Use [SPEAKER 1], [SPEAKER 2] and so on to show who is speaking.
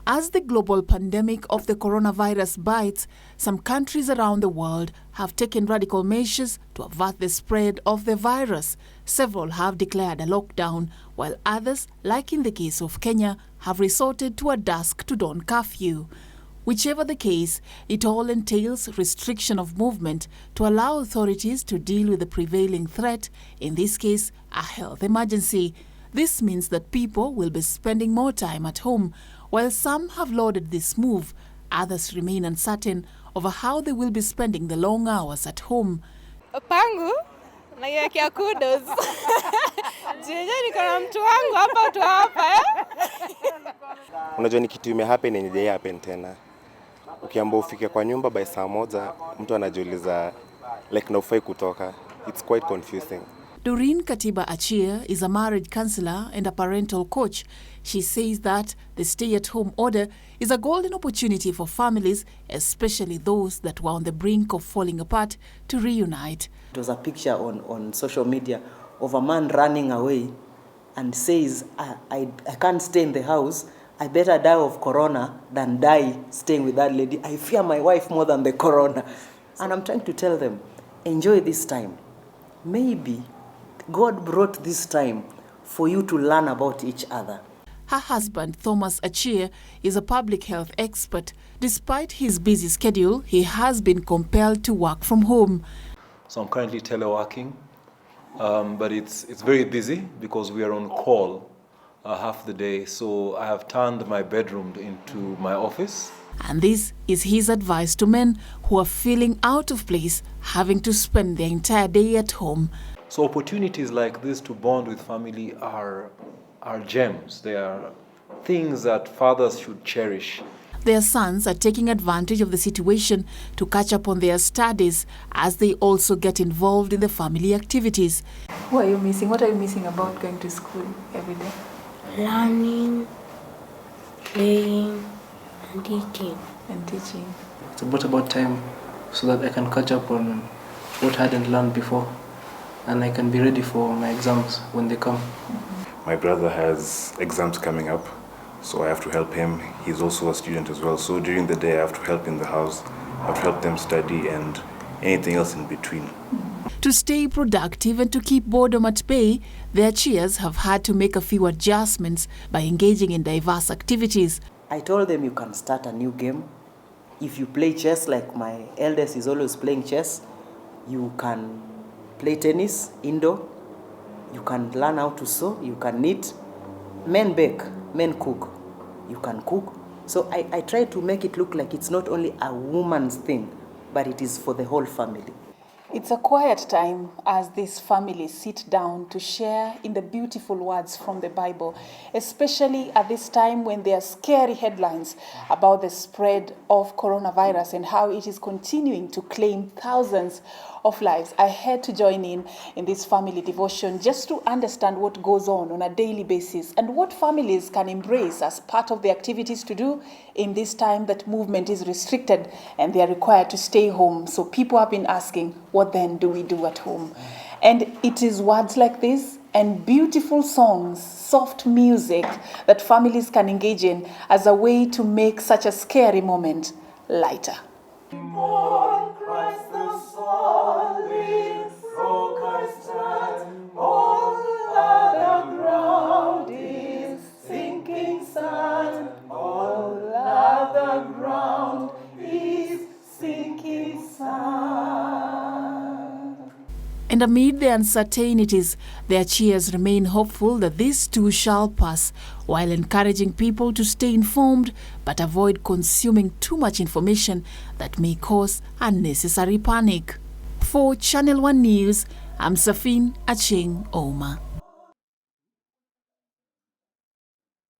[SPEAKER 1] As the global pandemic of the coronavirus bites, some countries around the world have taken radical measures to avert the spread of the virus. Several have declared a lockdown, while others, like in the case of Kenya, have resorted to a dusk to dawn curfew. Whichever the case, it all entails restriction of movement to allow authorities to deal with the prevailing threat, in this case, a health emergency. This means that people will be spending more time at home. While some have lauded this move, others remain uncertain over how they will be spending the long hours at home.
[SPEAKER 2] Pangu naiwekea kudos. Jeje niko na mtu wangu hapa tu hapa.
[SPEAKER 3] Unajua ni kitu imehappen yenye haijai happen tena. Ukiambiwa ufike kwa nyumba by saa moja, mtu anajiuliza like na ufai kutoka. It's quite confusing.
[SPEAKER 1] Serfine Achieng is a marriage counselor and a parental coach. She says that the stay-at-home order is a golden opportunity for families, especially those that were on the brink of falling apart, to reunite.
[SPEAKER 4] It was a picture on social media of a man running away and says, I can't stay in the house. I better die of corona than die staying with that lady. I fear my wife more than the corona. And I'm trying to tell them, enjoy this time. Maybe God brought this time for you to learn about each other.
[SPEAKER 1] Her husband, Serfine Achieng, is a public health expert. Despite his busy schedule, he has been compelled to work from home.
[SPEAKER 5] So I'm currently teleworking, but it's very busy because we are on call half the day. So I have turned my bedroom into my office.
[SPEAKER 1] And this is his advice to men who are feeling out of place, having to spend their entire day at home.
[SPEAKER 5] So opportunities like this to bond with family are gems. They are things that fathers should cherish.
[SPEAKER 1] Their sons are taking advantage of the situation to catch up on their studies as they also get involved in the family activities.
[SPEAKER 2] What are you missing? What are you missing about going to school every day?
[SPEAKER 6] Learning, playing, and teaching.
[SPEAKER 7] It's about time so that I can catch up on what I hadn't learned before, and I can be ready for my exams when they come.
[SPEAKER 8] My brother has exams coming up, so I have to help him. He's also a student as well, so during the day I have to help in the house, I have to help them study and anything else in between.
[SPEAKER 1] To stay productive and to keep boredom at bay, the Achiengs have had to make a few adjustments by engaging in diverse activities.
[SPEAKER 4] I told them you can start a new game. If you play chess, like my eldest is always playing chess, you can play tennis indoor. You can learn how to sew, you can knit. Men bake, men cook. You can cook. So I try to make it look like it's not only a woman's thing, but it is for the whole family.
[SPEAKER 2] It's a quiet time as these families sit down to share in the beautiful words from the Bible, especially at this time when there are scary headlines about the spread of coronavirus and how it is continuing to claim thousands of lives. I had to join in this family devotion just to understand what goes on a daily basis and what families can embrace as part of the activities to do in this time that movement is restricted and they are required to stay home. So people have been asking, what then do we do at home? And it is words like this and beautiful songs, soft music that families can engage in as a way to make such a scary moment lighter.
[SPEAKER 1] And amid the uncertainties, the Achiengs remain hopeful that this too shall pass, while encouraging people to stay informed but avoid consuming too much information that may cause unnecessary panic. For Channel 1 News, I'm Serfine Achieng Ouma.